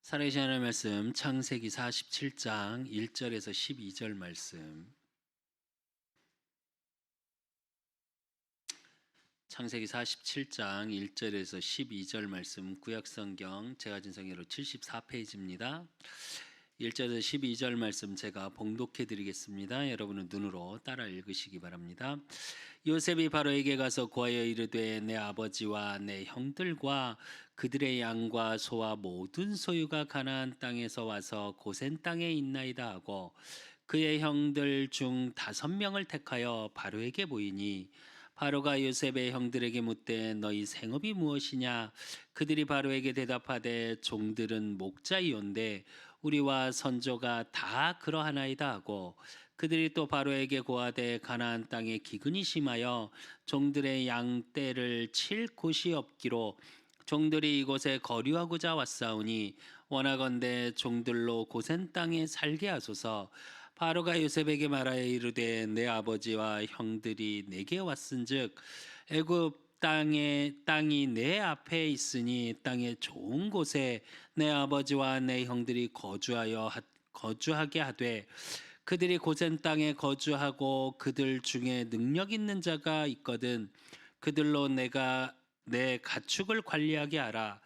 살아계신 하나님의 말씀 창세기 47장 1절에서 12절 말씀. 창세기 47장 1절에서 12절 말씀, 구약성경 제가 진 성경으로 74페이지입니다. 1절에서 12절 말씀 제가 봉독해 드리겠습니다. 여러분은 눈으로 따라 읽으시기 바랍니다. 요셉이 바로에게 가서 고하여 이르되 내 아버지와 내 형들과 그들의 양과 소와 모든 소유가 가나안 땅에서 와서 고센 땅에 있나이다 하고 그의 형들 중 5명을 택하여 바로에게 보이니 바로가 요셉의 형들에게 묻되 너희 생업이 무엇이냐? 그들이 바로에게 대답하되 종들은 목자이온데 우리와 선조가 다 그러하나이다 하고 그들이 또 바로에게 고하되 가나안 땅에 기근이 심하여 종들의 양떼를 칠 곳이 없기로 종들이 이곳에 거류하고자 왔사오니 원하건대 종들로 고센 땅에 살게 하소서. 바로가 요셉에게 말하여 이르되 내 아버지와 형들이 내게 왔은즉 애굽 땅이 내 앞에 있으니 땅의 좋은 곳에 내 아버지와 내 형들이 거주하게 하되 그들이 고센 땅에 거주하고 그들 중에 능력 있는 자가 있거든 그들로 내가 내 가축을 관리하게 하라.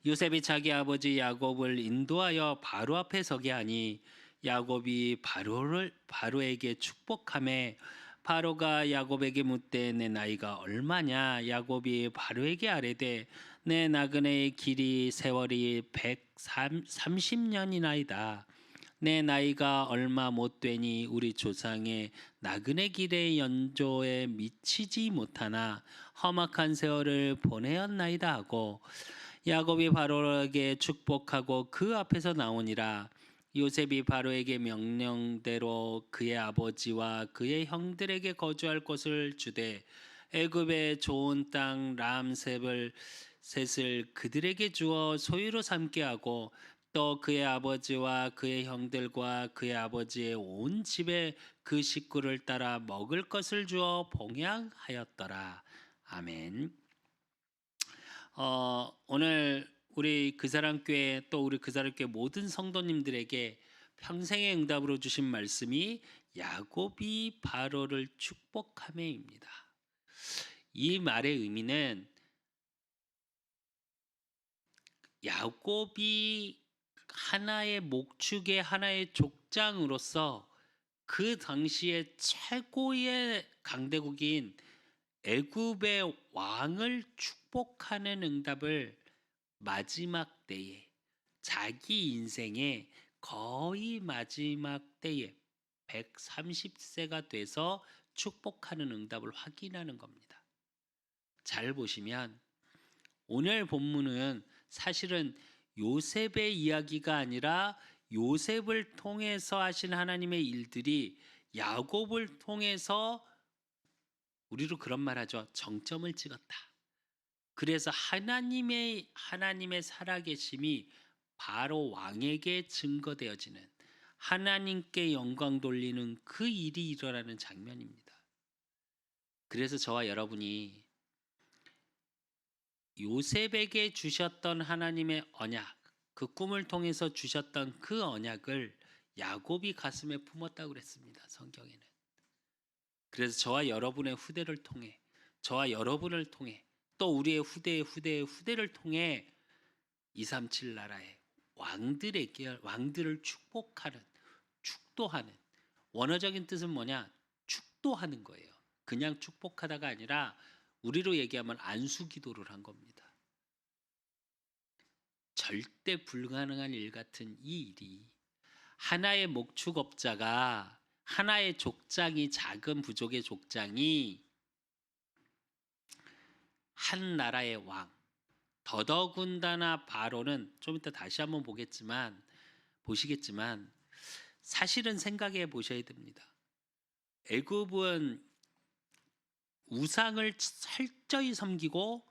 요셉이 자기 아버지 야곱을 인도하여 바로 앞에 서게 하니 야곱이 바로에게 축복하매 바로가 야곱에게 묻되 내 나이가 얼마냐? 야곱이 바로에게 아뢰되 내 나그네의 길이 세월이 130년이나이다. 내 나이가 얼마 못 되니 우리 조상의 나그네 길의 연조에 미치지 못하나 험악한 세월을 보내었나이다 하고 야곱이 바로에게 축복하고 그 앞에서 나오니라. 요셉이 바로에게 명령대로 그의 아버지와 그의 형들에게 거주할 곳을 주되 애굽의 좋은 땅 람셋을 그들에게 주어 소유로 삼게 하고 또 그의 아버지와 그의 형들과 그의 아버지의 온 집에 그 식구를 따라 먹을 것을 주어 봉양하였더라. 아멘. 오늘 우리 그사랑교회 또 우리 그사랑교회 모든 성도님들에게 평생의 응답으로 주신 말씀이 야곱이 바로를 축복함에입니다. 이 말의 의미는 야곱이 하나의 목축의 하나의 족장으로서 그 당시에 최고의 강대국인 애굽의 왕을 축복하는 응답을 마지막 때에 자기 인생의 거의 마지막 때에 130세가 돼서 축복하는 응답을 확인하는 겁니다. 잘 보시면 오늘 본문은 사실은 요셉의 이야기가 아니라 요셉을 통해서 하신 하나님의 일들이 야곱을 통해서 우리로 그런 말 하죠. 정점을 찍었다. 그래서 하나님의 살아계심이 바로 왕에게 증거되어지는 하나님께 영광 돌리는 그 일이 일어나는 장면입니다. 그래서 저와 여러분이 요셉에게 주셨던 하나님의 언약, 그 꿈을 통해서 주셨던 그 언약을 야곱이 가슴에 품었다고 그랬습니다. 성경에는. 그래서 저와 여러분의 후대를 통해 저와 여러분을 통해 또 우리의 후대를 통해 237 나라의 왕들을 축복하는 축도하는 원어적인 뜻은 뭐냐? 축도하는 거예요. 그냥 축복하다가 아니라 우리로 얘기하면 안수기도를 한 겁니다. 절대 불가능한 일 같은 이 일이 하나의 목축업자가 하나의 족장이 작은 부족의 족장이 한 나라의 왕 더더군다나 바로는 좀 이따 다시 한번 보시겠지만 사실은 생각해 보셔야 됩니다. 애굽은 우상을 철저히 섬기고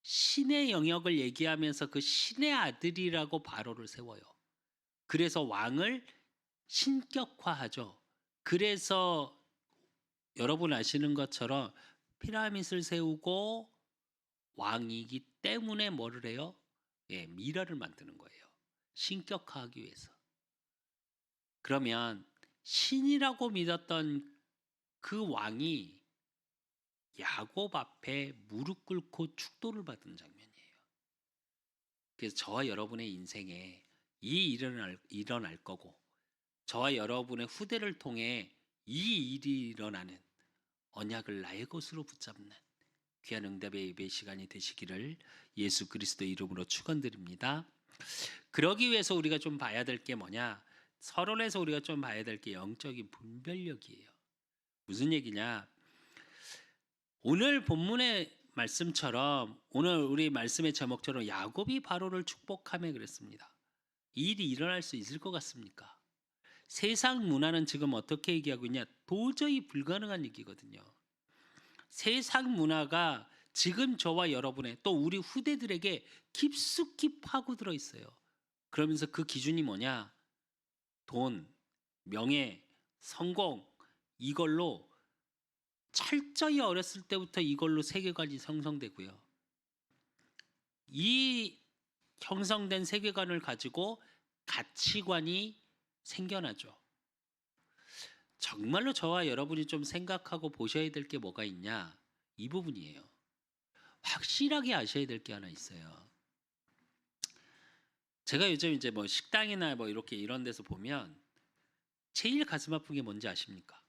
신의 영역을 얘기하면서 그 신의 아들이라고 바로를 세워요. 그래서 왕을 신격화하죠. 그래서 여러분 아시는 것처럼 피라밋을 세우고 왕이기 때문에 뭐를 해요? 미라를 만드는 거예요. 신격화하기 위해서. 그러면 신이라고 믿었던 그 왕이 야곱 앞에 무릎 꿇고 축도를 받은 장면이에요. 그래서 저와 여러분의 인생에 이 일어날 거고, 저와 여러분의 후대를 통해 이 일이 일어나는 언약을 나의 것으로 붙잡는 귀한 응답의 예배 시간이 되시기를 예수 그리스도 이름으로 축원드립니다. 그러기 위해서 우리가 좀 봐야 될 게 뭐냐? 서론에서 우리가 좀 봐야 될 게 영적인 분별력이에요. 무슨 얘기냐? 오늘 본문의 말씀처럼, 오늘 우리 말씀의 제목처럼 야곱이 바로를 축복하며 그랬습니다. 이 일이 일어날 수 있을 것 같습니까? 세상 문화는 지금 어떻게 얘기하고 있냐? 도저히 불가능한 얘기거든요. 세상 문화가 지금 저와 여러분의 또 우리 후대들에게 깊숙이 파고들어 있어요. 그러면서 그 기준이 뭐냐? 돈, 명예, 성공, 이걸로 철저히 어렸을 때부터 이걸로 세계관이 형성되고요. 이 형성된 세계관을 가지고 가치관이 생겨나죠. 정말로 저와 여러분이 좀 생각하고 보셔야 될 게 뭐가 있냐? 이 부분이에요. 확실하게 아셔야 될 게 하나 있어요. 제가 요즘 이제 뭐 식당이나 뭐 이렇게 이런 데서 보면 제일 가슴 아픈 게 뭔지 아십니까?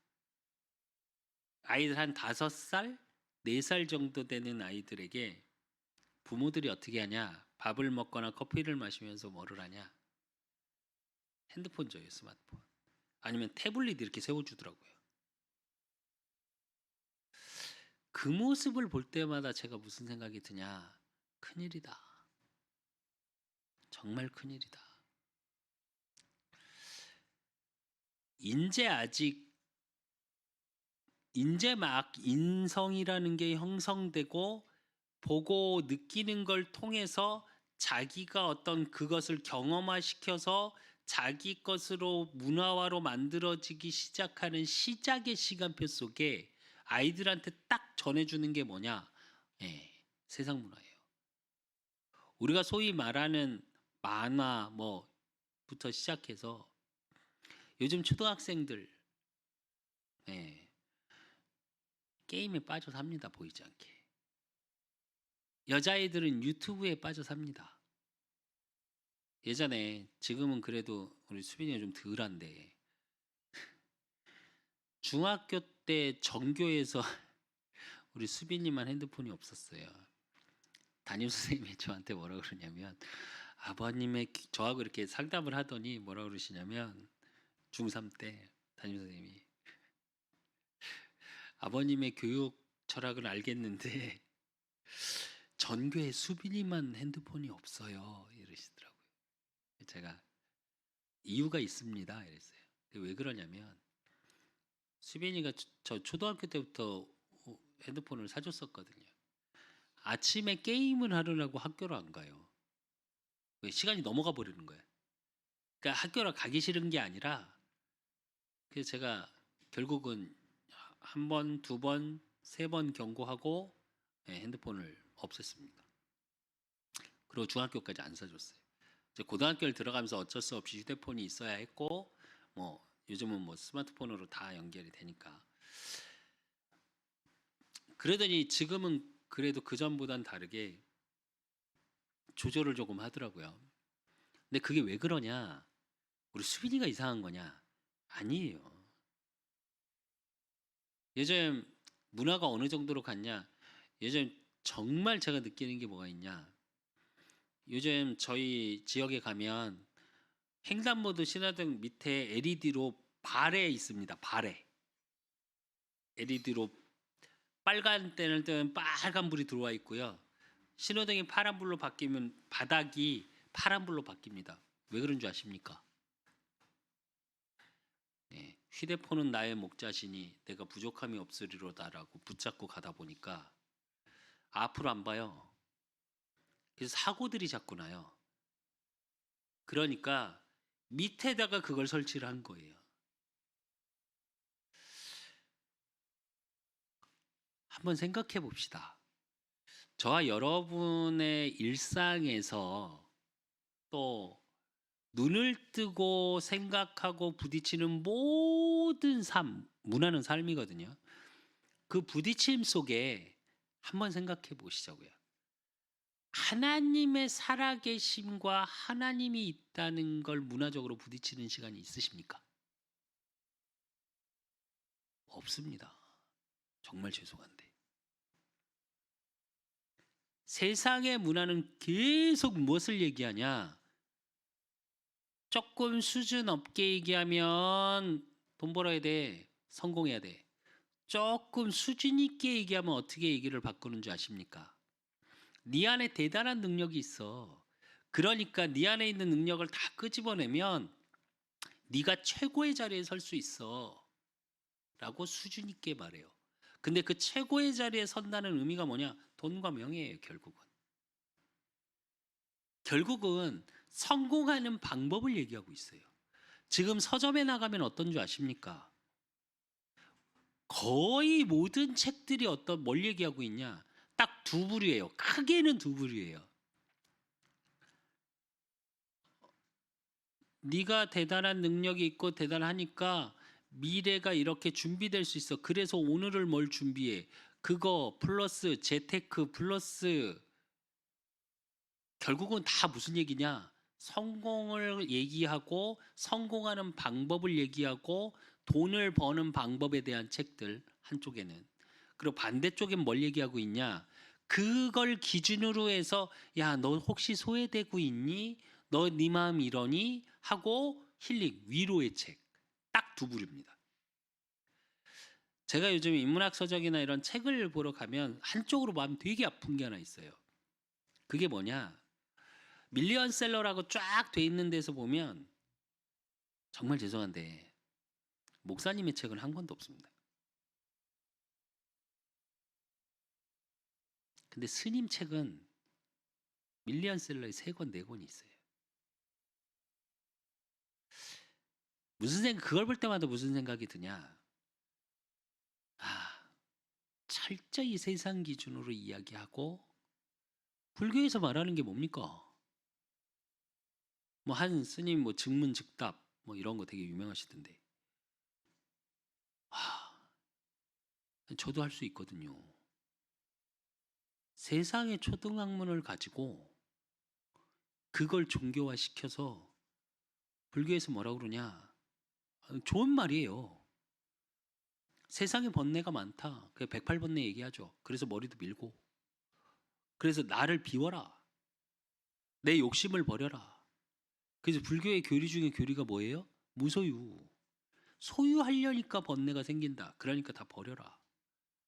아이들 한 5살, 4살 정도 되는 아이들에게 부모들이 어떻게 하냐? 밥을 먹거나 커피를 마시면서 뭐를 하냐? 핸드폰 줘요, 스마트폰. 아니면 태블릿 이렇게 세워주더라고요. 그 모습을 볼 때마다 제가 무슨 생각이 드냐? 큰일이다. 정말 큰일이다. 이제 막 인성이라는 게 형성되고 보고 느끼는 걸 통해서 자기가 어떤 그것을 경험화시켜서 자기 것으로 문화화로 만들어지기 시작하는 시작의 시간표 속에 아이들한테 딱 전해주는 게 뭐냐? 세상 문화예요. 우리가 소위 말하는 만화 뭐부터 시작해서 요즘 초등학생들 게임에 빠져 삽니다. 보이지 않게. 여자아이들은 유튜브에 빠져 삽니다. 예전에, 지금은 그래도 우리 수빈이가 좀 덜한데 중학교 때 전교에서 우리 수빈이만 핸드폰이 없었어요. 담임 선생님이 저한테 뭐라 그러냐면, 아버님의 저하고 이렇게 상담을 하더니 뭐라 그러시냐면, 중3 때 담임 선생님이 아버님의 교육 철학을 알겠는데 전교에 수빈이만 핸드폰이 없어요, 이러시더라고요. 제가 이유가 있습니다, 이랬어요. 왜 그러냐면 수빈이가 저 초등학교 때부터 핸드폰을 사줬었거든요. 아침에 게임을 하려고 학교를 안 가요. 왜? 시간이 넘어가 버리는 거예요. 그러니까 학교를 가기 싫은 게 아니라, 그래서 제가 결국은 한 번, 두 번, 세 번 경고하고 핸드폰을 없앴습니다. 그리고 중학교까지 안 사줬어요. 이제 고등학교를 들어가면서 어쩔 수 없이 휴대폰이 있어야 했고, 뭐 요즘은 뭐 스마트폰으로 다 연결이 되니까. 그러더니 지금은 그래도 그 전보단 다르게 조절을 조금 하더라고요. 근데 그게 왜 그러냐? 우리 수빈이가 이상한 거냐? 아니에요. 요즘 문화가 어느 정도로 갔냐? 요즘 정말 제가 느끼는 게 뭐가 있냐? 요즘 저희 지역에 가면 횡단보도 신호등 밑에 LED로 발에 있습니다. 발에. LED로 빨간 때는 빨간불이 들어와 있고요. 신호등이 파란불로 바뀌면 바닥이 파란불로 바뀝니다. 왜 그런 줄 아십니까? 휴대폰은 나의 목자시니 내가 부족함이 없으리로다라고 붙잡고 가다 보니까 앞으로 안 봐요. 그래서 사고들이 자꾸 나요. 그러니까 밑에다가 그걸 설치를 한 거예요. 한번 생각해 봅시다. 저와 여러분의 일상에서 또 눈을 뜨고 생각하고 부딪히는 모든 삶, 문화는 삶이거든요. 그 부딪힘 속에 한번 생각해 보시자고요. 하나님의 살아계심과 하나님이 있다는 걸 문화적으로 부딪히는 시간이 있으십니까? 없습니다. 정말 죄송한데. 세상의 문화는 계속 무엇을 얘기하냐? 조금 수준 없게 얘기하면 돈 벌어야 돼. 성공해야 돼. 조금 수준 있게 얘기하면 어떻게 얘기를 바꾸는 줄 아십니까? 네 안에 대단한 능력이 있어. 그러니까 네 안에 있는 능력을 다 끄집어내면 네가 최고의 자리에 설 수 있어. 라고 수준 있게 말해요. 근데 그 최고의 자리에 선다는 의미가 뭐냐? 돈과 명예예요, 결국은. 결국은 성공하는 방법을 얘기하고 있어요. 지금 서점에 나가면 어떤 줄 아십니까? 거의 모든 책들이 뭘 얘기하고 있냐? 딱 두 부류예요. 크게는 두 부류예요. 네가 대단한 능력이 있고 대단하니까 미래가 이렇게 준비될 수 있어. 그래서 오늘을 뭘 준비해? 그거 플러스 재테크 플러스 결국은 다 무슨 얘기냐? 성공을 얘기하고 성공하는 방법을 얘기하고 돈을 버는 방법에 대한 책들 한쪽에는. 그리고 반대쪽엔 뭘 얘기하고 있냐? 그걸 기준으로 해서 야, 너 혹시 소외되고 있니? 너 네 마음 이러니? 하고 힐링, 위로의 책. 딱 두 부류입니다. 제가 요즘 인문학 서적이나 이런 책을 보러 가면 한쪽으로 마음 되게 아픈 게 하나 있어요. 그게 뭐냐? 밀리언셀러라고 쫙 돼 있는 데서 보면 정말 죄송한데 목사님의 책은 한 권도 없습니다. 근데 스님 책은 밀리언셀러에 3권, 4권이 있어요. 그걸 볼 때마다 무슨 생각이 드냐? 아, 철저히 세상 기준으로 이야기하고 불교에서 말하는 게 뭡니까? 뭐 한 스님 뭐 증문즉답 뭐 이런 거 되게 유명하시던데. 아, 저도 할 수 있거든요. 세상의 초등학문을 가지고 그걸 종교화 시켜서 불교에서 뭐라고 그러냐? 좋은 말이에요. 세상에 번뇌가 많다. 그 108번뇌 얘기하죠. 그래서 머리도 밀고. 그래서 나를 비워라. 내 욕심을 버려라. 그래서 불교의 교리 중에 교리가 뭐예요? 무소유. 소유하려니까 번뇌가 생긴다. 그러니까 다 버려라.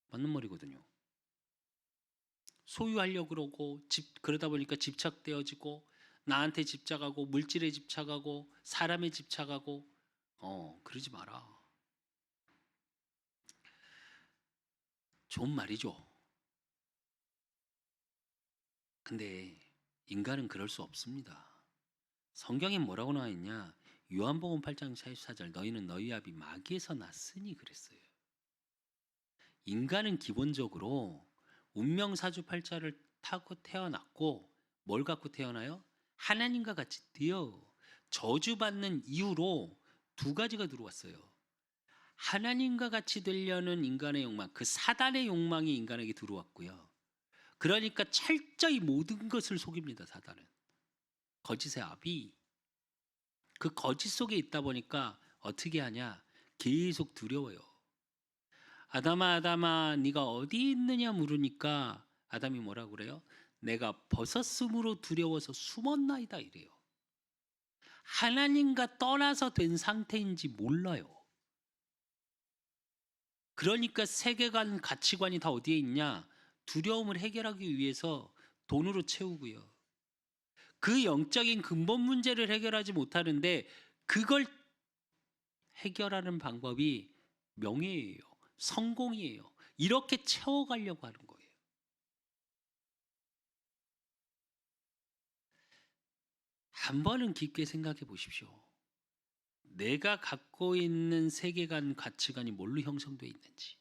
맞는 말이거든요. 소유하려고 그러고 그러다 보니까 집착되어지고 나한테 집착하고 물질에 집착하고 사람에 집착하고 그러지 마라. 좋은 말이죠. 근데 인간은 그럴 수 없습니다. 성경에 뭐라고 나와 있냐? 요한복음 8장 44절 너희는 너희 아비 마귀에서 났으니 그랬어요. 인간은 기본적으로 운명사주팔자를 타고 태어났고 뭘 갖고 태어나요? 하나님과 같이 되어 저주받는 이유로 두 가지가 들어왔어요. 하나님과 같이 되려는 인간의 욕망, 그 사단의 욕망이 인간에게 들어왔고요. 그러니까 철저히 모든 것을 속입니다. 사단은. 거짓의 아비. 그 거짓 속에 있다 보니까 어떻게 하냐? 계속 두려워요. 아담아 아담아 네가 어디 있느냐 물으니까 아담이 뭐라고 그래요? 내가 벗었으므로 두려워서 숨었나이다 이래요. 하나님과 떠나서 된 상태인지 몰라요. 그러니까 세계관 가치관이 다 어디에 있냐? 두려움을 해결하기 위해서 돈으로 채우고요. 그 영적인 근본 문제를 해결하지 못하는데 그걸 해결하는 방법이 명예예요. 성공이에요. 이렇게 채워가려고 하는 거예요. 한 번은 깊게 생각해 보십시오. 내가 갖고 있는 세계관, 가치관이 뭘로 형성되어 있는지.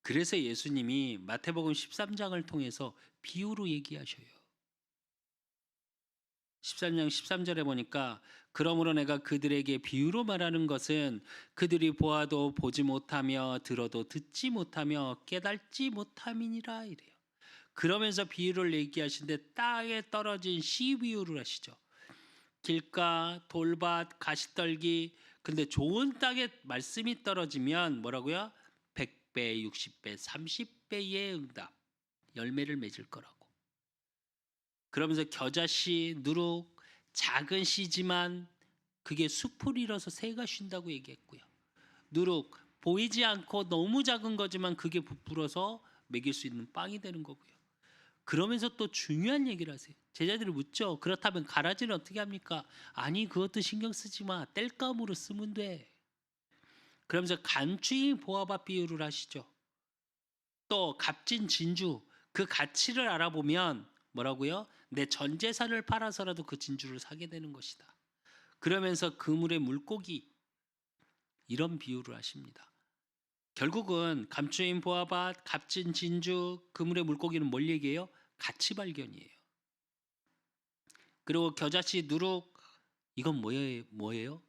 그래서 예수님이 마태복음 13장을 통해서 비유로 얘기하셔요. 13장 13절에 보니까 그러므로 내가 그들에게 비유로 말하는 것은 그들이 보아도 보지 못하며 들어도 듣지 못하며 깨닫지 못함이니라 이래요. 그러면서 비유를 얘기하시는데 땅에 떨어진 씨 비유를 하시죠. 길가, 돌밭, 가시떨기. 근데 좋은 땅에 말씀이 떨어지면 뭐라고요? 100배, 60배, 30배의 응답, 열매를 맺을 거라고. 그러면서 겨자씨, 누룩, 작은 씨지만 그게 숲을 일어서 새가 쉰다고 얘기했고요. 누룩, 보이지 않고 너무 작은 거지만 그게 부풀어서 먹일 수 있는 빵이 되는 거고요. 그러면서 또 중요한 얘기를 하세요. 제자들이 묻죠. 그렇다면 가라지는 어떻게 합니까? 아니 그것도 신경 쓰지 마. 땔감으로 쓰면 돼. 그러면서 간추인 보아밭 비유를 하시죠. 또 값진 진주 그 가치를 알아보면 뭐라고요? 내 전 재산을 팔아서라도 그 진주를 사게 되는 것이다. 그러면서 그물의 물고기 이런 비유를 하십니다. 결국은 감추인 보아밭, 값진 진주, 그물의 물고기는 뭘 얘기해요? 가치 발견이에요. 그리고 겨자씨, 누룩 이건 뭐예요?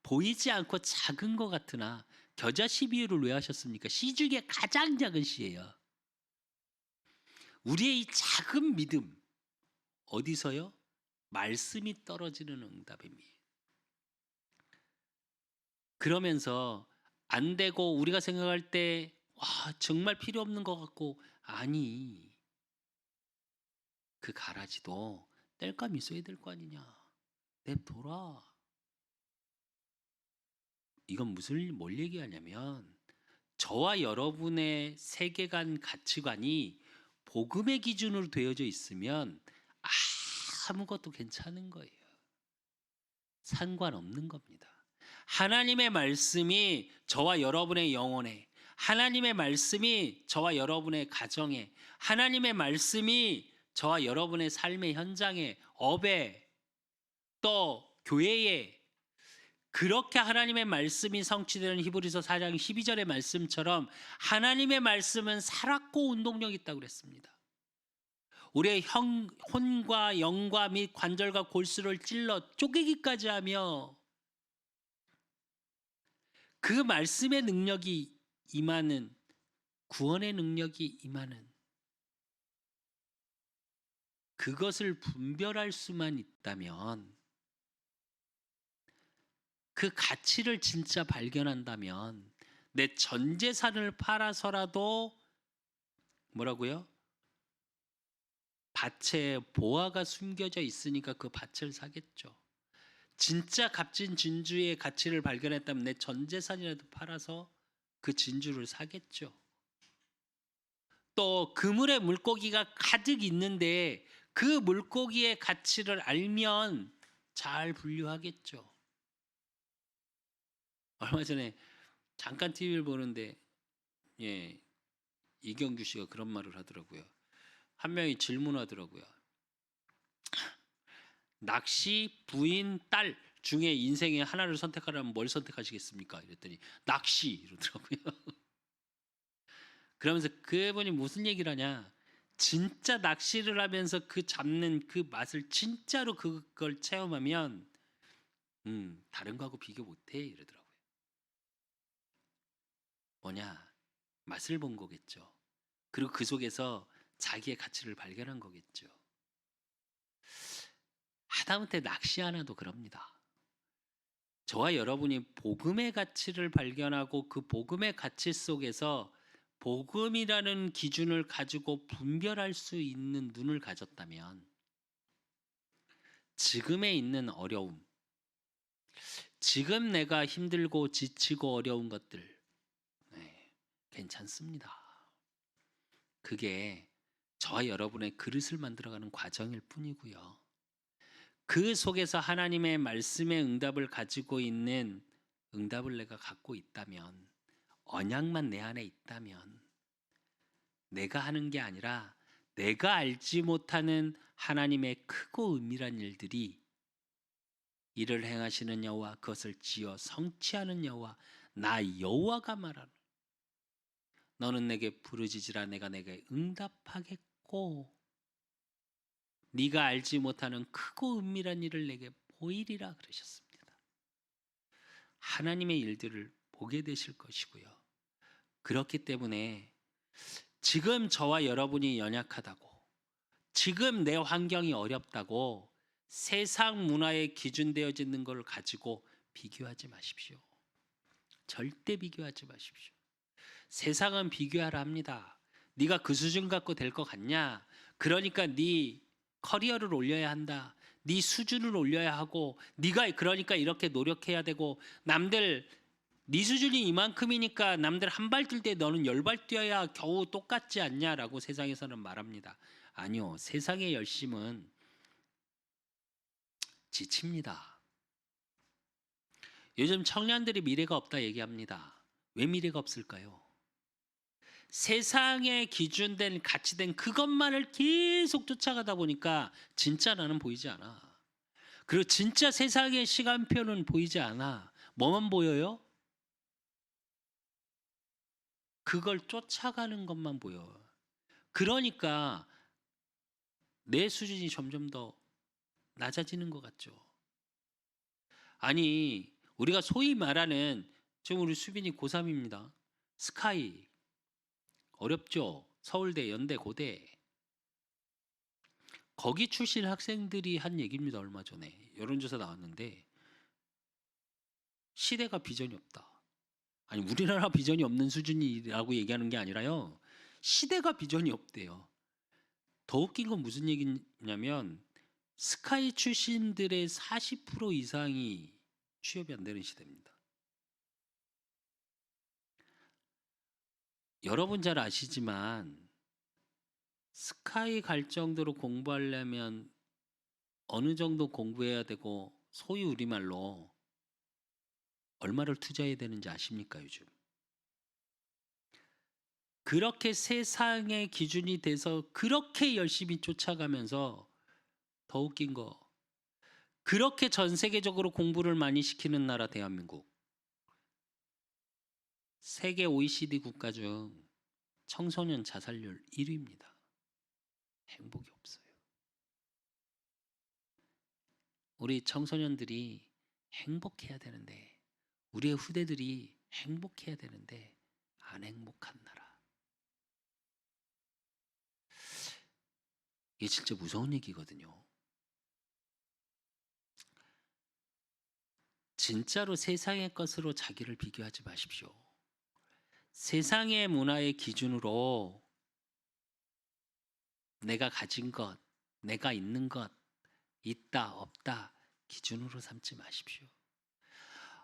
보이지 않고 작은 것 같으나 겨자씨 비유를 왜 하셨습니까? 씨 중에 가장 작은 씨예요. 우리의 이 작은 믿음 어디서요? 말씀이 떨어지는 응답입니다. 그러면서 안 되고 우리가 생각할 때 와, 정말 필요 없는 것 같고 아니 그 가라지도 땔감이 있어야 될 거 아니냐. 냅둬라. 이건 뭘 얘기하냐면 저와 여러분의 세계관 가치관이 복음의 기준으로 되어져 있으면 아무것도 괜찮은 거예요. 상관없는 겁니다. 하나님의 말씀이 저와 여러분의 영혼에, 하나님의 말씀이 저와 여러분의 가정에, 하나님의 말씀이 저와 여러분의 삶의 현장에, 업에, 또 교회에 그렇게 하나님의 말씀이 성취되는 히브리서 4장 12절의 말씀처럼 하나님의 말씀은 살았고 운동력이 있다고 그랬습니다. 우리의 혼과 영과 및 관절과 골수를 찔러 쪼개기까지 하며 그 말씀의 능력이 임하는 구원의 능력이 임하는 그것을 분별할 수만 있다면 그 가치를 진짜 발견한다면 내 전 재산을 팔아서라도 뭐라고요? 밭에 보화가 숨겨져 있으니까 그 밭을 사겠죠. 진짜 값진 진주의 가치를 발견했다면 내 전 재산이라도 팔아서 그 진주를 사겠죠. 또 그물에 물고기가 가득 있는데 그 물고기의 가치를 알면 잘 분류하겠죠. 얼마 전에 잠깐 TV를 보는데 이경규 씨가 그런 말을 하더라고요. 한 명이 질문하더라고요. 낚시, 부인, 딸 중에 인생의 하나를 선택하라면 뭘 선택하시겠습니까? 이랬더니 낚시 이러더라고요. 그러면서 그분이 무슨 얘기를 하냐? 진짜 낚시를 하면서 그 잡는 그 맛을 진짜로 그걸 체험하면 다른 거하고 비교 못해 이러더라고요. 뭐냐? 맛을 본 거겠죠. 그리고 그 속에서 자기의 가치를 발견한 거겠죠. 하다못해 낚시 하나도 그럽니다. 저와 여러분이 복음의 가치를 발견하고 그 복음의 가치 속에서 복음이라는 기준을 가지고 분별할 수 있는 눈을 가졌다면 지금에 있는 어려움, 지금 내가 힘들고 지치고 어려운 것들 괜찮습니다. 그게 저와 여러분의 그릇을 만들어가는 과정일 뿐이고요. 그 속에서 하나님의 말씀의 응답을 가지고 있는 응답을 내가 갖고 있다면 언약만 내 안에 있다면 내가 하는 게 아니라 내가 알지 못하는 하나님의 크고 은밀한 일들이 이를 행하시는 여호와 그것을 지어 성취하는 여호와 나 여호와가 말하노 너는 내게 부르짖으라 내가 내게 응답하겠고 네가 알지 못하는 크고 은밀한 일을 내게 보이리라 그러셨습니다. 하나님의 일들을 보게 되실 것이고요. 그렇기 때문에 지금 저와 여러분이 연약하다고, 지금 내 환경이 어렵다고 세상 문화에 기준되어지는 걸 가지고 비교하지 마십시오. 절대 비교하지 마십시오. 세상은 비교하라 합니다. 네가 그 수준 갖고 될 것 같냐? 그러니까 네 커리어를 올려야 한다. 네 수준을 올려야 하고, 네가 그러니까 이렇게 노력해야 되고, 남들 네 수준이 이만큼이니까 남들 한 발 뛸 때 너는 10발 뛰어야 겨우 똑같지 않냐라고 세상에서는 말합니다. 아니요. 세상의 열심은 지칩니다. 요즘 청년들이 미래가 없다 얘기합니다. 왜 미래가 없을까요? 세상에 기준된 가치된 그것만을 계속 쫓아가다 보니까 진짜 나는 보이지 않아. 그리고 진짜 세상의 시간표는 보이지 않아. 뭐만 보여요? 그걸 쫓아가는 것만 보여. 그러니까 내 수준이 점점 더 낮아지는 것 같죠. 아니, 우리가 소위 말하는, 지금 우리 수빈이 고3입니다. 스카이 어렵죠. 서울대, 연대, 고대. 거기 출신 학생들이 한 얘기입니다. 얼마 전에 여론조사 나왔는데 시대가 비전이 없다. 아니, 우리나라 비전이 없는 수준이라고 얘기하는 게 아니라요, 시대가 비전이 없대요. 더 웃긴 건 무슨 얘기냐면 스카이 출신들의 40% 이상이 취업이 안 되는 시대입니다. 여러분 잘 아시지만 스카이 갈 정도로 공부하려면 어느 정도 공부해야 되고, 소위 우리말로 얼마를 투자해야 되는지 아십니까? 요즘 그렇게 세상의 기준이 돼서 그렇게 열심히 쫓아가면서, 더 웃긴 거, 그렇게 전 세계적으로 공부를 많이 시키는 나라 대한민국, 세계 OECD 국가 중 청소년 자살률 1위입니다. 행복이 없어요. 우리 청소년들이 행복해야 되는데, 우리의 후대들이 행복해야 되는데 안 행복한 나라. 이게 진짜 무서운 얘기거든요. 진짜로 세상의 것으로 자기를 비교하지 마십시오. 세상의 문화의 기준으로 내가 가진 것, 내가 있는 것, 있다 없다 기준으로 삼지 마십시오.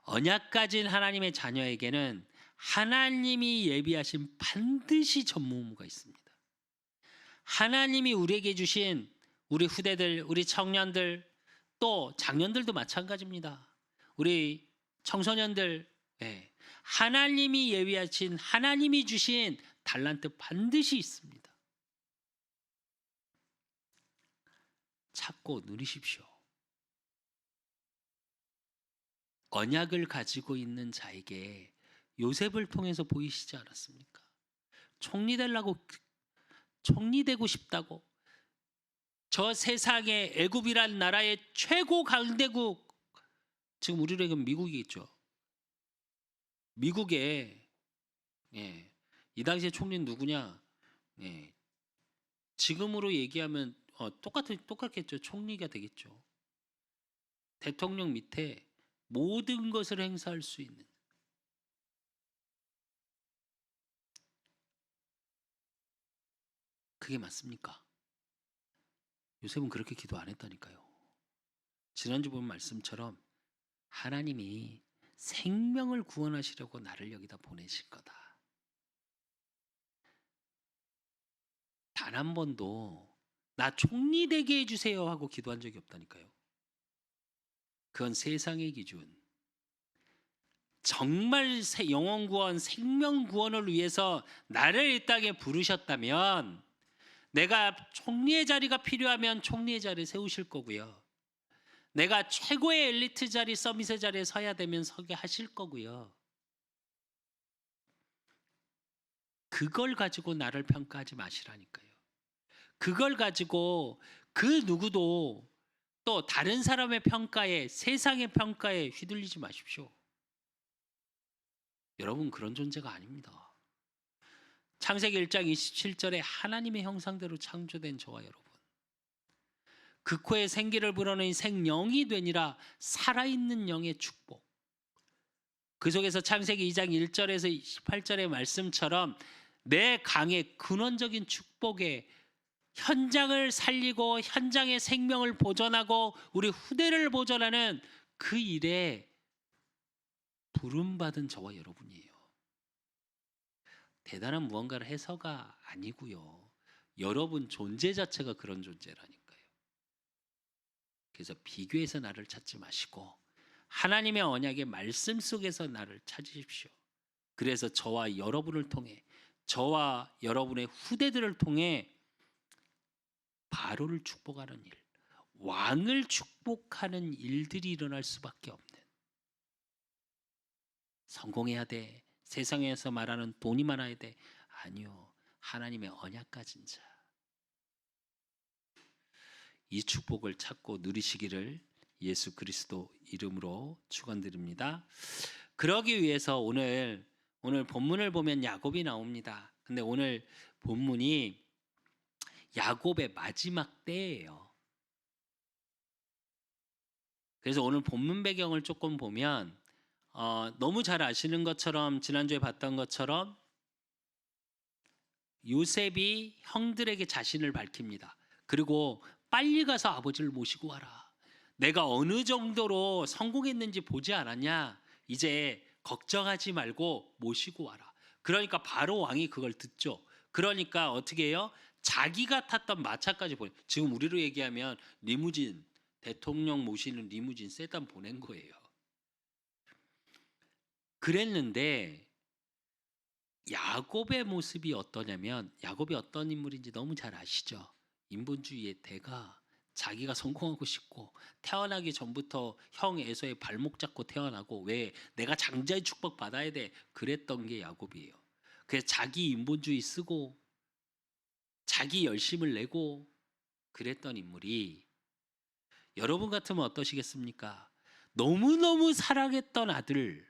언약 가진 하나님의 자녀에게는 하나님이 예비하신 반드시 전무후무가 있습니다. 하나님이 우리에게 주신, 우리 후대들, 우리 청년들, 또 장년들도 마찬가지입니다. 우리 청소년들, 하나님이 예비하신, 하나님이 주신 달란트 반드시 있습니다. 찾고 누리십시오. 언약을 가지고 있는 자에게 요셉을 통해서 보이시지 않았습니까? 총리 되고 싶다고, 저 세상에 애굽이란 나라의 최고 강대국, 지금 우리에게는 미국이 있죠. 미국에 이 당시에 총리는 누구냐? 지금으로 얘기하면 똑같겠죠. 총리가 되겠죠. 대통령 밑에 모든 것을 행사할 수 있는. 그게 맞습니까? 요셉은 그렇게 기도 안 했다니까요. 지난주 본 말씀처럼 하나님이 생명을 구원하시려고 나를 여기다 보내실 거다. 단 한 번도 나 총리 되게 해주세요 하고 기도한 적이 없다니까요. 그건 세상의 기준. 정말 영혼 구원, 생명 구원을 위해서 나를 이 땅에 부르셨다면, 내가 총리의 자리가 필요하면 총리의 자리에 세우실 거고요. 내가 최고의 엘리트 자리, 서밋의 자리에 서야 되면 서게 하실 거고요. 그걸 가지고 나를 평가하지 마시라니까요. 그걸 가지고 그 누구도 또 다른 사람의 평가에, 세상의 평가에 휘둘리지 마십시오. 여러분 그런 존재가 아닙니다. 창세기 1장 27절에 하나님의 형상대로 창조된 저와 여러분, 그 코에 생기를 불어넣은 생명이 되니라, 살아있는 영의 축복. 그 속에서 창세기 2장 1절에서 28절의 말씀처럼 내 강의 근원적인 축복에 현장을 살리고 현장의 생명을 보존하고 우리 후대를 보존하는 그 일에 부름받은 저와 여러분이에요. 대단한 무언가를 해서가 아니고요. 여러분 존재 자체가 그런 존재라니까요. 그래서 비교해서 나를 찾지 마시고 하나님의 언약의 말씀 속에서 나를 찾으십시오. 그래서 저와 여러분을 통해, 저와 여러분의 후대들을 통해 바로를 축복하는 일, 왕을 축복하는 일들이 일어날 수밖에 없는, 성공해야 돼, 세상에서 말하는 돈이 많아야 돼, 아니요, 하나님의 언약 가진 자, 이 축복을 찾고 누리시기를 예수 그리스도 이름으로 축원드립니다. 그러기 위해서 오늘 본문을 보면 야곱이 나옵니다. 근데 오늘 본문이 야곱의 마지막 때예요. 그래서 오늘 본문 배경을 조금 보면 너무 잘 아시는 것처럼, 지난주에 봤던 것처럼 요셉이 형들에게 자신을 밝힙니다. 그리고 빨리 가서 아버지를 모시고 와라. 내가 어느 정도로 성공했는지 보지 않았냐? 이제 걱정하지 말고 모시고 와라. 그러니까 바로 왕이 그걸 듣죠. 그러니까 어떻게 해요? 자기가 탔던 마차까지 보내. 지금 우리로 얘기하면 리무진, 대통령 모시는 리무진 세단 보낸 거예요. 그랬는데 야곱의 모습이 어떠냐면, 야곱이 어떤 인물인지 너무 잘 아시죠? 인본주의의 대가, 자기가 성공하고 싶고 태어나기 전부터 형 에서의 발목 잡고 태어나고, 왜 내가 장자의 축복 받아야 돼, 그랬던 게 야곱이에요. 그래서 자기 인본주의 쓰고 자기 열심을 내고 그랬던 인물이, 여러분 같으면 어떠시겠습니까? 너무너무 사랑했던 아들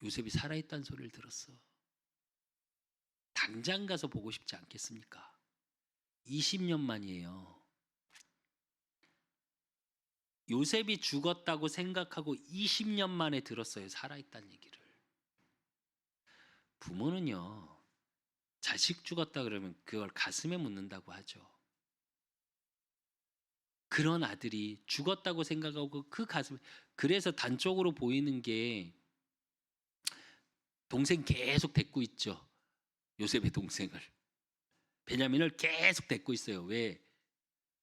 요셉이 살아있다는 소리를 들었어. 당장 가서 보고 싶지 않겠습니까? 20년 만이에요. 요셉이 죽었다고 생각하고 20년 만에 들었어요, 살아있다는 얘기를. 부모는요, 자식 죽었다 그러면 그걸 가슴에 묻는다고 하죠. 그런 아들이 죽었다고 생각하고 그 가슴에, 그래서 단적으로 보이는 게 동생 계속 데리고 있죠. 요셉의 동생을, 베냐민을 계속 데리고 있어요. 왜?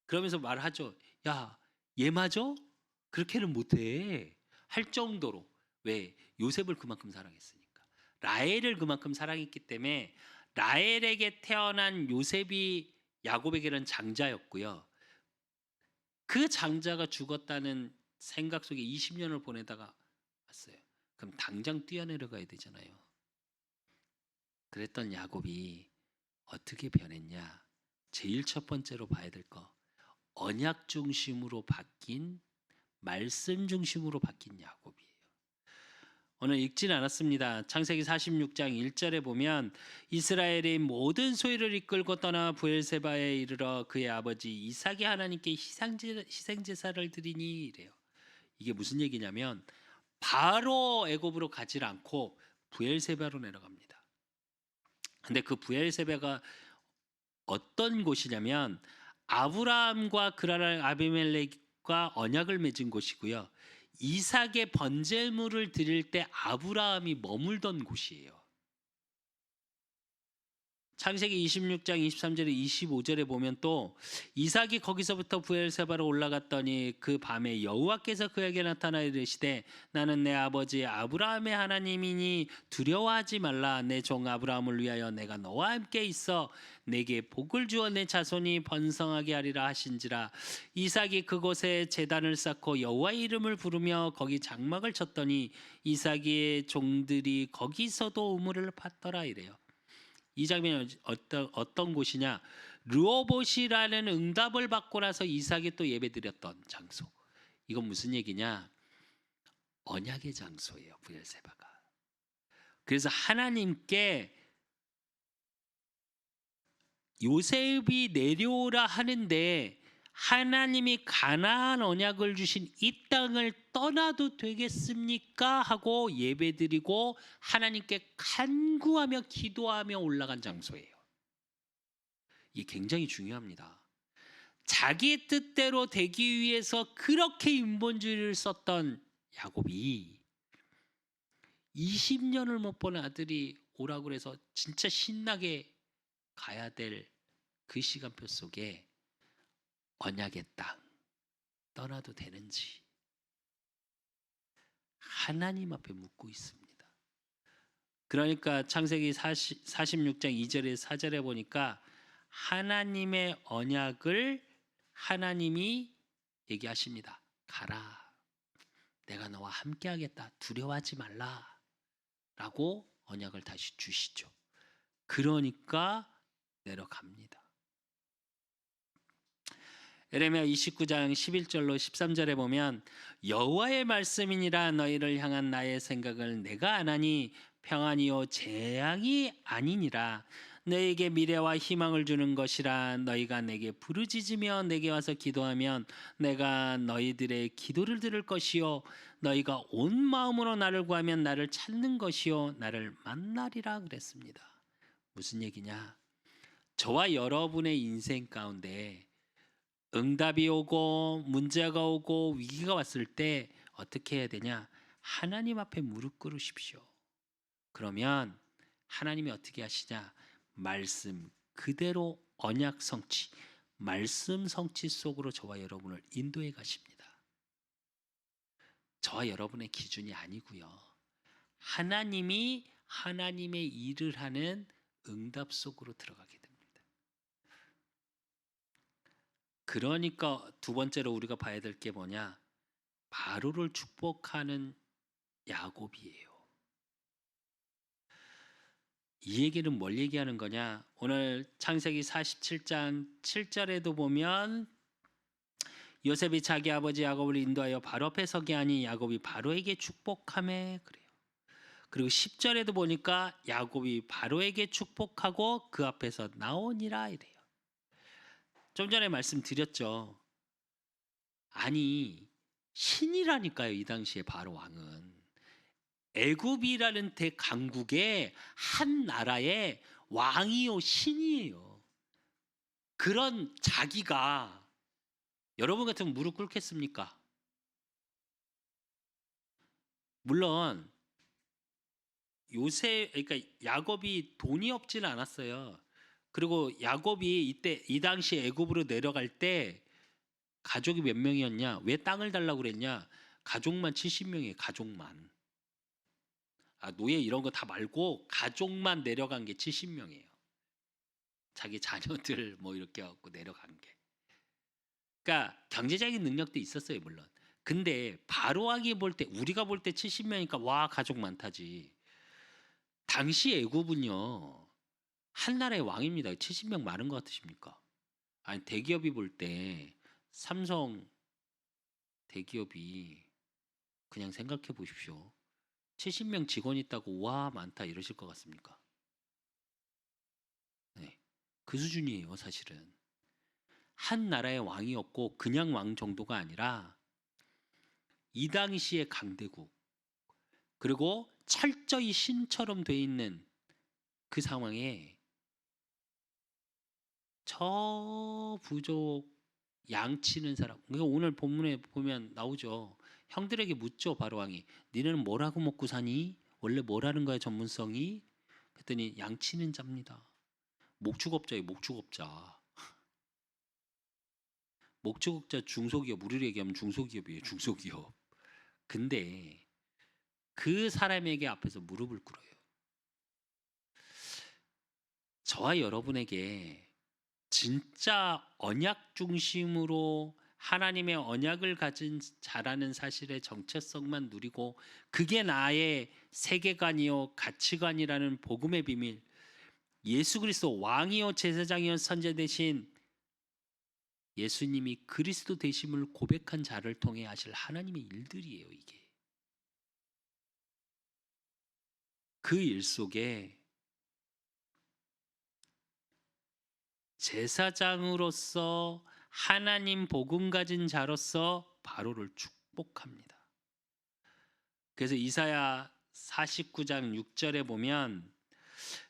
그러면서 말하죠. 야, 얘 맞아? 그렇게는 못해. 할 정도로. 왜? 요셉을 그만큼 사랑했으니까. 라헬을 그만큼 사랑했기 때문에 라헬에게 태어난 요셉이 야곱에게는 장자였고요. 그 장자가 죽었다는 생각 속에 20년을 보내다가 왔어요. 그럼 당장 뛰어내려가야 되잖아요. 그랬던 야곱이 어떻게 변했냐? 제일 첫 번째로 봐야 될 거, 언약 중심으로 바뀐, 말씀 중심으로 바뀐 야곱이에요. 오늘 읽진 않았습니다. 창세기 46장 1절에 보면 이스라엘이 모든 소유를 이끌고 떠나 브엘세바에 이르러 그의 아버지 이삭이 하나님께 희생제사를 드리니 이래요. 이게 무슨 얘기냐면 바로 애굽으로 가지 않고 브엘세바로 내려갑니다. 근데 그 브엘세바가 어떤 곳이냐면 아브라함과 그랄 아비멜렉과 언약을 맺은 곳이고요. 이삭의 번제물을 드릴 때 아브라함이 머물던 곳이에요. 창세기 26장 23절에 25절에 보면 또 이삭이 거기서부터 브엘세바로 올라갔더니 그 밤에 여호와께서 그에게 나타나 이르시되 나는 내 아버지 아브라함의 하나님이니 두려워하지 말라. 내 종 아브라함을 위하여 내가 너와 함께 있어 내게 복을 주어 내 자손이 번성하게 하리라 하신지라. 이삭이 그곳에 제단을 쌓고 여호와의 이름을 부르며 거기 장막을 쳤더니 이삭의 종들이 거기서도 우물을 팠더라 이래요. 이 장면이 어떤 곳이냐? 르호봇이라는 응답을 받고 나서 이삭이 또 예배드렸던 장소. 이건 무슨 얘기냐? 언약의 장소예요, 브엘세바가. 그래서 하나님께 요셉이 내려오라 하는데 하나님이 가나안 언약을 주신 이 땅을 떠나도 되겠습니까? 하고 예배드리고 하나님께 간구하며 기도하며 올라간 장소예요. 이게 굉장히 중요합니다. 자기 뜻대로 되기 위해서 그렇게 인본주의를 썼던 야곱이 20년을 못 본 아들이 오라고 그래서 진짜 신나게 가야 될 그 시간표 속에 언약의 땅 떠나도 되는지 하나님 앞에 묻고 있습니다. 그러니까 창세기 46장 2절에 4절에 보니까 하나님의 언약을 하나님이 얘기하십니다. 가라. 내가 너와 함께 하겠다. 두려워하지 말라. 라고 언약을 다시 주시죠. 그러니까 내려갑니다. 예레미야 29장 11절로 13절에 보면 여호와의 말씀이니라 너희를 향한 나의 생각을 내가 아나니 평안이요 재앙이 아니니라 너에게 미래와 희망을 주는 것이라 너희가 내게 부르짖으며 내게 와서 기도하면 내가 너희들의 기도를 들을 것이요 너희가 온 마음으로 나를 구하면 나를 찾는 것이요 나를 만나리라 그랬습니다. 무슨 얘기냐? 저와 여러분의 인생 가운데 응답이 오고 문제가 오고 위기가 왔을 때 어떻게 해야 되냐? 하나님 앞에 무릎 꿇으십시오. 그러면 하나님이 어떻게 하시냐? 말씀 그대로 언약 성취, 말씀 성취 속으로 저와 여러분을 인도해 가십니다. 저와 여러분의 기준이 아니고요. 하나님이 하나님의 일을 하는 응답 속으로 들어가게 됩니다. 그러니까 두 번째로 우리가 봐야 될 게 뭐냐? 바로를 축복하는 야곱이에요. 이 얘기는 뭘 얘기하는 거냐? 오늘 창세기 47장 7절에도 보면 요셉이 자기 아버지 야곱을 인도하여 바로 앞에 서게 하니 야곱이 바로에게 축복하매 그래요. 그리고 10절에도 보니까 야곱이 바로에게 축복하고 그 앞에서 나오니라 이래요. 좀 전에 말씀드렸죠. 아니 신이라니까요. 이 당시에 바로 왕은 애굽이라는 대강국의 한 나라의 왕이요 신이에요. 그런 자기가 여러분 같으면 무릎 꿇겠습니까? 물론 요새 그러니까 야곱이 돈이 없지는 않았어요. 그리고 야곱이 이때 이 당시 애굽으로 내려갈 때 가족이 몇 명이었냐? 왜 땅을 달라고 그랬냐? 가족만 70명이에요. 가족만. 노예 이런 거 다 말고 가족만 내려간 게 70명이에요. 자기 자녀들 뭐 이렇게 갖고 내려간 게. 그러니까 경제적인 능력도 있었어요, 물론. 근데 바로 왕이 볼 때 우리가 볼 때 70명이니까 와 가족 많다지. 당시 애굽은요. 한 나라의 왕입니다. 70명 많은 것 같으십니까? 아니 대기업이 볼 때 삼성 대기업이 그냥 생각해 보십시오. 70명 직원이 있다고 와 많다 이러실 것 같습니까? 네, 그 수준이에요 사실은. 한 나라의 왕이었고 그냥 왕 정도가 아니라 이 당시의 강대국 그리고 철저히 신처럼 돼 있는 그 상황에 저 부족 양치는 사람. 그러니까 오늘 본문에 보면 나오죠. 형들에게 묻죠 바로 왕이. 니네는 뭐라고 먹고 사니? 원래 뭐라는 거야 전문성이? 그랬더니 양치는 자입니다. 목축업자예요. 목축업자. 목축업자 중소기업 우리를 얘기하면 중소기업이에요. 중소기업. 근데 그 사람에게 앞에서 무릎을 꿇어요. 저와 여러분에게 진짜 언약 중심으로 하나님의 언약을 가진 자라는 사실의 정체성만 누리고 그게 나의 세계관이요 가치관이라는 복음의 비밀 예수 그리스도 왕이요 제사장이요 선제 대신 예수님이 그리스도 되심을 고백한 자를 통해 하실 하나님의 일들이에요, 이게. 그 일 속에 제사장으로서 하나님 복음 가진 자로서 바로를 축복합니다. 그래서 이사야 49장 6절에 보면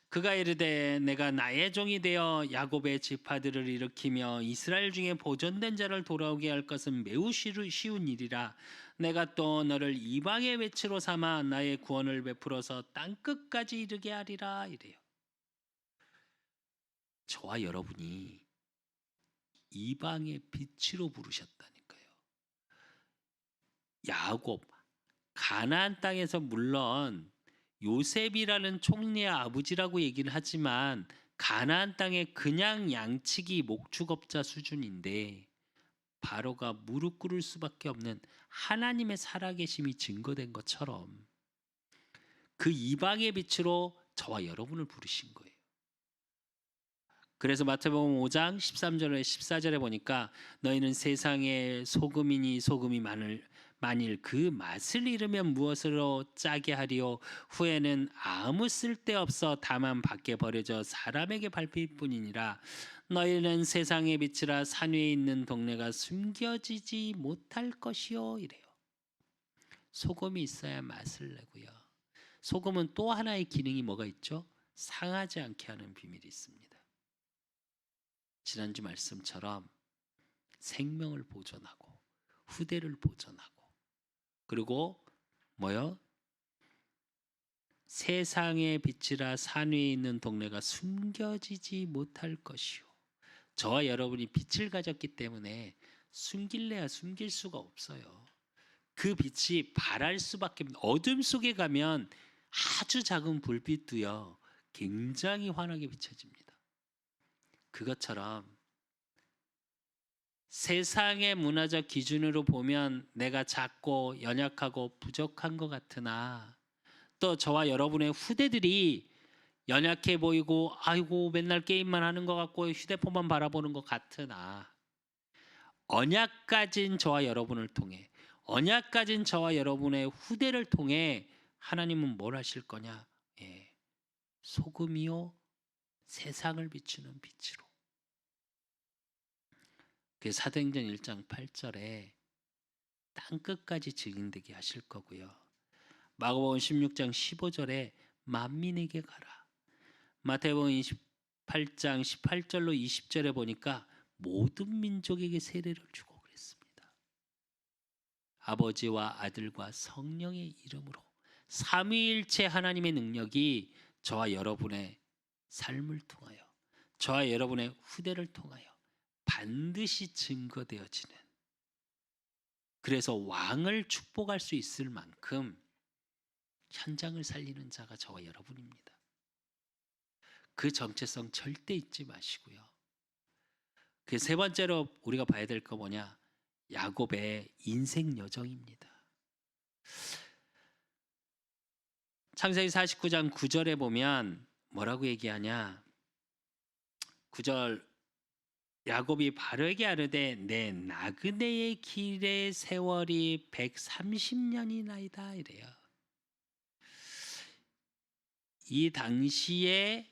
그가 이르되 내가 나의 종이 되어 야곱의 지파들을 일으키며 이스라엘 중에 보존된 자를 돌아오게 할 것은 매우 쉬운 일이라. 내가 또 너를 이방의 외치로 삼아 나의 구원을 베풀어서 땅끝까지 이르게 하리라 이래요. 저와 여러분이 이방의 빛으로 부르셨다니까요. 야곱 가나안 땅에서 물론 요셉이라는 총리의 아버지라고 얘기를 하지만 가나안 땅에 그냥 양치기 목축업자 수준인데 바로가 무릎 꿇을 수밖에 없는 하나님의 살아계심이 증거된 것처럼 그 이방의 빛으로 저와 여러분을 부르신 거예요. 그래서 마태복음 5장 13절에 14절에 보니까 너희는 세상의 소금이니 소금이 만일 그 맛을 잃으면 무엇으로 짜게 하리요. 후에는 아무 쓸데없어 다만 밖에 버려져 사람에게 밟힐 뿐이니라. 너희는 세상의 빛이라 산 위에 있는 동네가 숨겨지지 못할 것이요 이래요. 소금이 있어야 맛을 내고요. 소금은 또 하나의 기능이 뭐가 있죠? 상하지 않게 하는 비밀이 있습니다. 지난주 말씀처럼 생명을 보존하고 후대를 보존하고 그리고 뭐요? 세상의 빛이라 산 위에 있는 동네가 숨겨지지 못할 것이요. 저와 여러분이 빛을 가졌기 때문에 숨길래야 숨길 수가 없어요. 그 빛이 발할 수밖에 없는 어둠 속에 가면 아주 작은 불빛도요 굉장히 환하게 비춰집니다. 그것처럼 세상의 문화적 기준으로 보면 내가 작고 연약하고 부족한 것 같으나 또 저와 여러분의 후대들이 연약해 보이고 아이고 맨날 게임만 하는 것 같고 휴대폰만 바라보는 것 같으나 언약 가진 저와 여러분을 통해 언약 가진 저와 여러분의 후대를 통해 하나님은 뭘 하실 거냐? 예, 소금이요 세상을 비추는 빛으로. 그 사도행전 1장 8절에 땅끝까지 증인되게 하실 거고요. 마가복음 16장 15절에 만민에게 가라. 마태복음 28장 18절로 20절에 보니까 모든 민족에게 세례를 주고 그랬습니다. 아버지와 아들과 성령의 이름으로 삼위일체 하나님의 능력이 저와 여러분의 삶을 통하여 저와 여러분의 후대를 통하여 반드시 증거되어지는 그래서 왕을 축복할 수 있을 만큼 현장을 살리는 자가 저와 여러분입니다. 그 정체성 절대 잊지 마시고요. 그 세 번째로 우리가 봐야 될 거 뭐냐? 야곱의 인생 여정입니다. 창세기 49장 9절에 보면 뭐라고 얘기하냐? 9절 야곱이 바로에게 아뢰되 내 나그네의 길의 세월이 130년이나이다 이래요. 이 당시에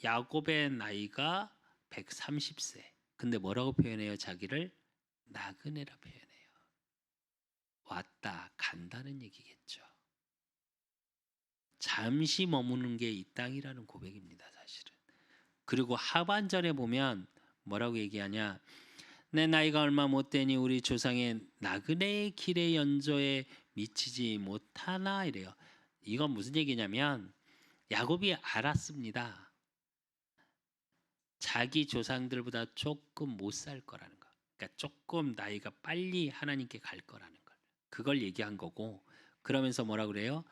야곱의 나이가 130세. 근데 뭐라고 표현해요? 자기를 나그네라 표현해요. 왔다 간다는 얘기겠죠. 잠시 머무는 게 이 땅이라는 고백입니다, 사실은. 그리고 하반절에 보면 뭐라고 얘기하냐? 내 나이가 얼마 못 되니 우리 조상의 나그네의 길의 연조에 미치지 못하나 이래요. 이건 무슨 얘기냐면 야곱이 알았습니다. 자기 조상들보다 조금 못 살 거라는 거. 그러니까 조금 나이가 빨리 하나님께 갈 거라는 걸. 그걸 얘기한 거고 그러면서 뭐라 그래요?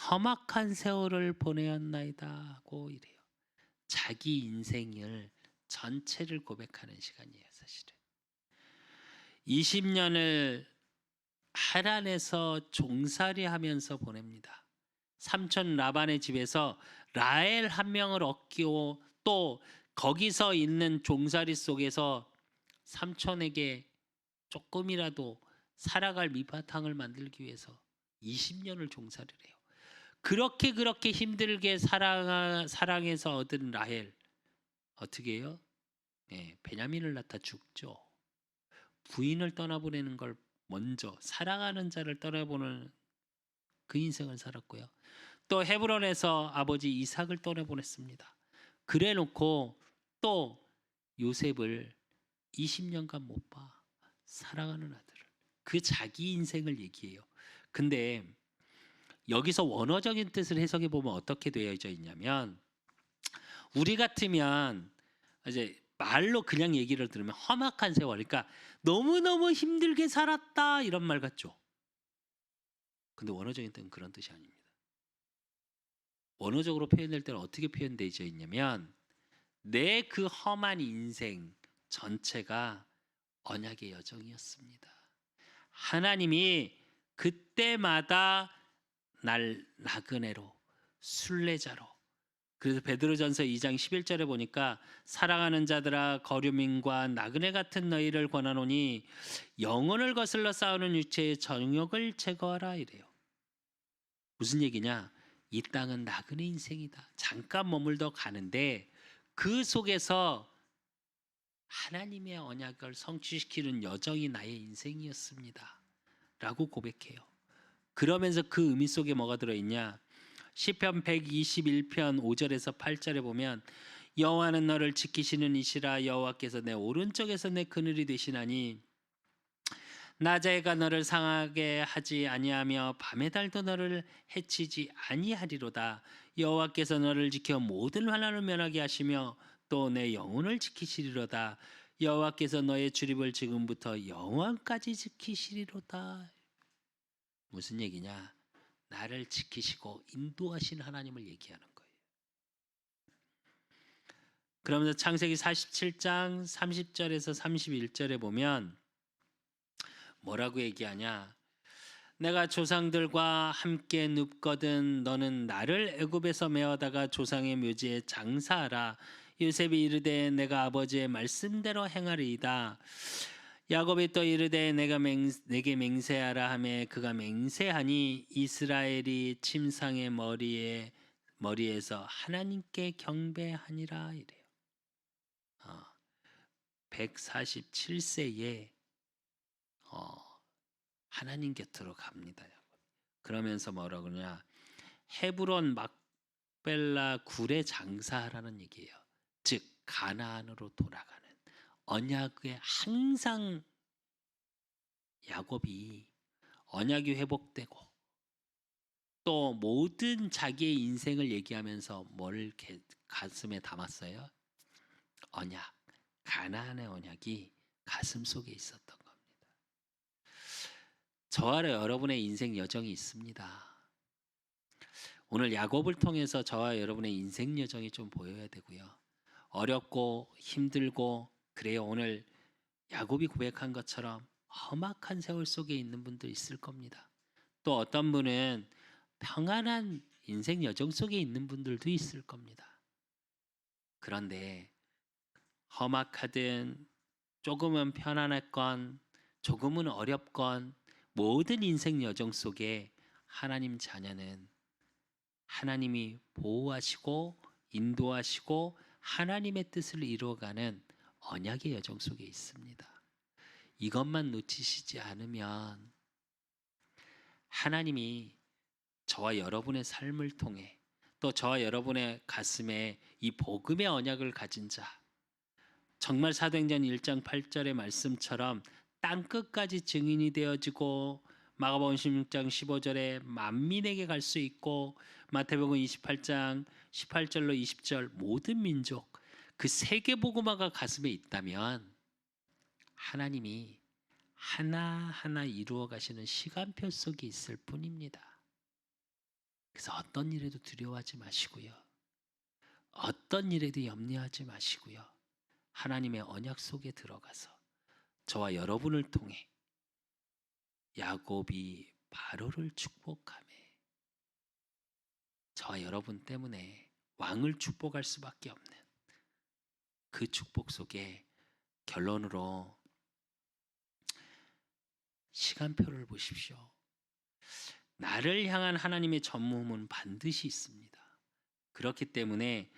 험악한 세월을 보내었나이다 하고 이래요. 자기 인생을 전체를 고백하는 시간이에요, 사실은. 20년을 하란에서 종살이 하면서 보냅니다. 삼촌 라반의 집에서 라헬 한 명을 얻기고 또 거기서 있는 종살이 속에서 삼촌에게 조금이라도 살아갈 밑바탕을 만들기 위해서 20년을 종살이를 해요. 그렇게 힘들게 사랑해서 얻은 라헬 어떻게 해요? 베냐민을 낳다 죽죠. 부인을 떠나보내는 걸 먼저 사랑하는 자를 떠나보는 그 인생을 살았고요. 또 헤브론에서 아버지 이삭을 떠나보냈습니다. 그래놓고 또 요셉을 20년간 못 봐. 사랑하는 아들을. 그 자기 인생을 얘기해요. 근데 여기서 원어적인 뜻을 해석해 보면 어떻게 되어져 있냐면 우리 같으면 이제 말로 그냥 얘기를 들으면 험악한 세월, 그러니까 너무너무 힘들게 살았다 이런 말 같죠. 근데 원어적인 뜻은 그런 뜻이 아닙니다. 원어적으로 표현될 때는 어떻게 표현되어 있냐면 내 그 험한 인생 전체가 언약의 여정이었습니다. 하나님이 그때마다 날 나그네로 순례자로, 그래서 베드로전서 2장 11절에 보니까 사랑하는 자들아 거류민과 나그네 같은 너희를 권하노니 영혼을 거슬러 싸우는 육체의 정욕을 제거하라 이래요. 무슨 얘기냐? 이 땅은 나그네 인생이다. 잠깐 머물러 가는데 그 속에서 하나님의 언약을 성취시키는 여정이 나의 인생이었습니다. 라고 고백해요. 그러면서 그 의미 속에 뭐가 들어있냐? 시편 121편 5절에서 8절에 보면 여호와는 너를 지키시는 이시라. 여호와께서 내 오른쪽에서 내 그늘이 되시나니 낮에 해가 너를 상하게 하지 아니하며 밤의 달도 너를 해치지 아니하리로다. 여호와께서 너를 지켜 모든 환난을 면하게 하시며 또 내 영혼을 지키시리로다. 여호와께서 너의 출입을 지금부터 영원까지 지키시리로다. 무슨 얘기냐? 나를 지키시고 인도하신 하나님을 얘기하는 거예요. 그러면서 창세기 47장 30절에서 31절에 보면 뭐라고 얘기하냐? 내가 조상들과 함께 눕거든 너는 나를 애굽에서 메어다가 조상의 묘지에 장사하라. 요셉이 이르되 내가 아버지의 말씀대로 행하리이다. 야곱이 또 이르되 내게 맹세하라 하매 그가 맹세하니 이스라엘이 침상의 머리에서 하나님께 경배하니라 이래요. 147세에 하나님 곁으로 갑니다. 그러면서 뭐라고 그러냐? 헤브론 막벨라 굴에 장사하라는 얘기예요. 즉 가나안으로 돌아가는 언약에 항상 야곱이 언약이 회복되고 또 모든 자기의 인생을 얘기하면서 뭘 가슴에 담았어요? 언약, 가나안의 언약이 가슴 속에 있었던 겁니다. 저와 여러분의 인생 여정이 있습니다. 오늘 야곱을 통해서 저와 여러분의 인생 여정이 좀 보여야 되고요. 어렵고 힘들고 그래요. 오늘 야곱이 고백한 것처럼 험악한 세월 속에 있는 분도 있을 겁니다. 또 어떤 분은 평안한 인생 여정 속에 있는 분들도 있을 겁니다. 그런데 험악하든 조금은 편안했건 조금은 어렵건 모든 인생 여정 속에 하나님 자녀는 하나님이 보호하시고 인도하시고 하나님의 뜻을 이루어가는 언약의 여정 속에 있습니다. 이것만 놓치시지 않으면 하나님이 저와 여러분의 삶을 통해 또 저와 여러분의 가슴에 이 복음의 언약을 가진 자, 정말 사도행전 1장 8절의 말씀처럼 땅끝까지 증인이 되어지고 마가복음 16장 15절에 만민에게 갈 수 있고 마태복음 28장 18절로 20절 모든 민족 그 세계 복음화가 가슴에 있다면 하나님이 하나하나 이루어 가시는 시간표 속에 있을 뿐입니다. 그래서 어떤 일에도 두려워하지 마시고요. 어떤 일에도 염려하지 마시고요. 하나님의 언약 속에 들어가서 저와 여러분을 통해 야곱이 바로를 축복하며 저와 여러분 때문에 왕을 축복할 수밖에 없는 그 축복 속에 결론으로 시간표를 보십시오. 나를 향한 하나님의 전무후무는 반드시 있습니다. 그렇기 때문에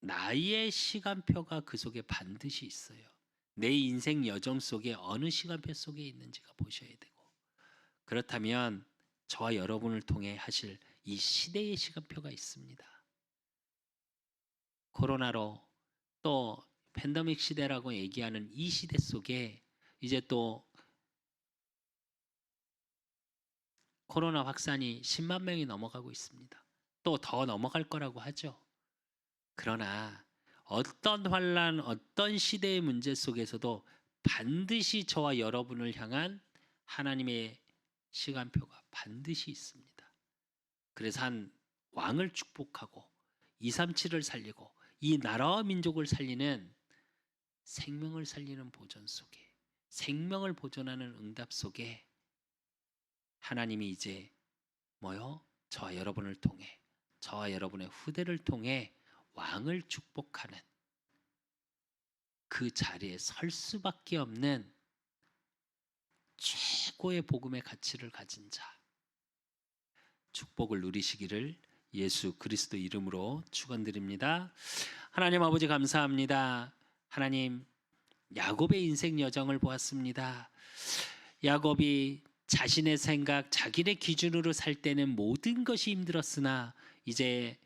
나의 시간표가 그 속에 반드시 있어요. 내 인생 여정 속에 어느 시간표 속에 있는지가 보셔야 되고, 그렇다면 저와 여러분을 통해 하실 이 시대의 시간표가 있습니다. 코로나로 또 팬데믹 시대라고 얘기하는 이 시대 속에 이제 또 코로나 확산이 10만 명이 넘어가고 있습니다. 또 더 넘어갈 거라고 하죠. 그러나 어떤 환란, 어떤 시대의 문제 속에서도 반드시 저와 여러분을 향한 하나님의 시간표가 반드시 있습니다. 그래서 한 왕을 축복하고 237을 살리고 이 나라와 민족을 살리는 생명을 살리는 보존 속에, 생명을 보존하는 응답 속에 하나님이 이제 저와 여러분을 통해, 저와 여러분의 후대를 통해 왕을 축복하는 그 자리에 설 수밖에 없는 최고의 복음의 가치를 가진 자, 축복을 누리시기를 예수 그리스도 이름으로 축원드립니다. 하나님 아버지 감사합니다. 하나님, 야곱의 인생 여정을 보았습니다. 야곱이 자신의 생각, 자기의 기준으로 살 때는 모든 것이 힘들었으나 이제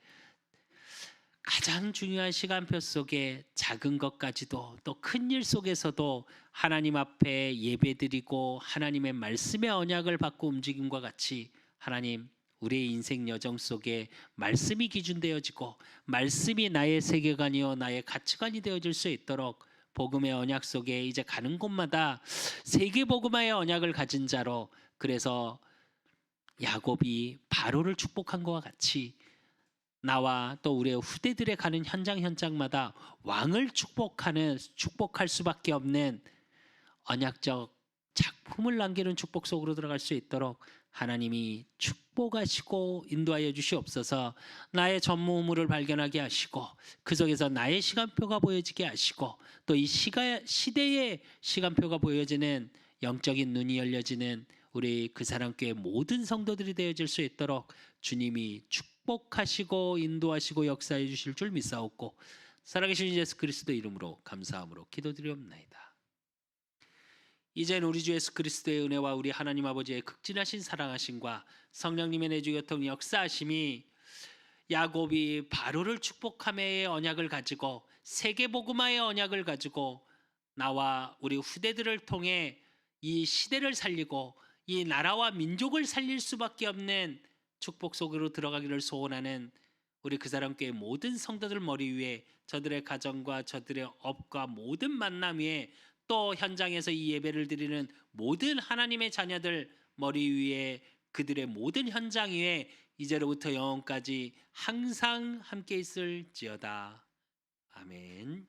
가장 중요한 시간표 속에 작은 것까지도 또 큰 일 속에서도 하나님 앞에 예배드리고 하나님의 말씀의 언약을 받고 움직임과 같이 하나님, 우리의 인생 여정 속에 말씀이 기준되어지고 말씀이 나의 세계관이요 나의 가치관이 되어질 수 있도록 복음의 언약 속에 이제 가는 곳마다 세계복음화의 언약을 가진 자로, 그래서 야곱이 바로를 축복한 것과 같이 나와 또 우리의 후대들의 가는 현장마다 왕을 축복할 수밖에 없는 언약적 작품을 남기는 축복 속으로 들어갈 수 있도록 하나님이 축복하시고 인도하여 주시옵소서. 나의 전무후무를 발견하게 하시고 그 속에서 나의 시간표가 보여지게 하시고 또 이 시대의 시간표가 보여지는 영적인 눈이 열려지는 우리 그 사랑교회 모든 성도들이 되어질 수 있도록 주님이 축복하시고 인도하시고 역사해 주실 줄 믿사옵고 살아계신 예수 그리스도 이름으로 감사함으로 기도드리옵나이다. 이젠 우리 주 예수 그리스도의 은혜와 우리 하나님 아버지의 극진하신 사랑하심과 성령님의 내주 교통 역사하심이 야곱이 바로를 축복함의 언약을 가지고 세계복음화의 언약을 가지고 나와 우리 후대들을 통해 이 시대를 살리고 이 나라와 민족을 살릴 수밖에 없는 축복 속으로 들어가기를 소원하는 우리 그 사람교회 모든 성도들 머리 위에, 저들의 가정과 저들의 업과 모든 만남 위에, 또 현장에서 이 예배를 드리는 모든 하나님의 자녀들 머리 위에, 그들의 모든 현장 위에 이제로부터 영원까지 항상 함께 있을지어다. 아멘.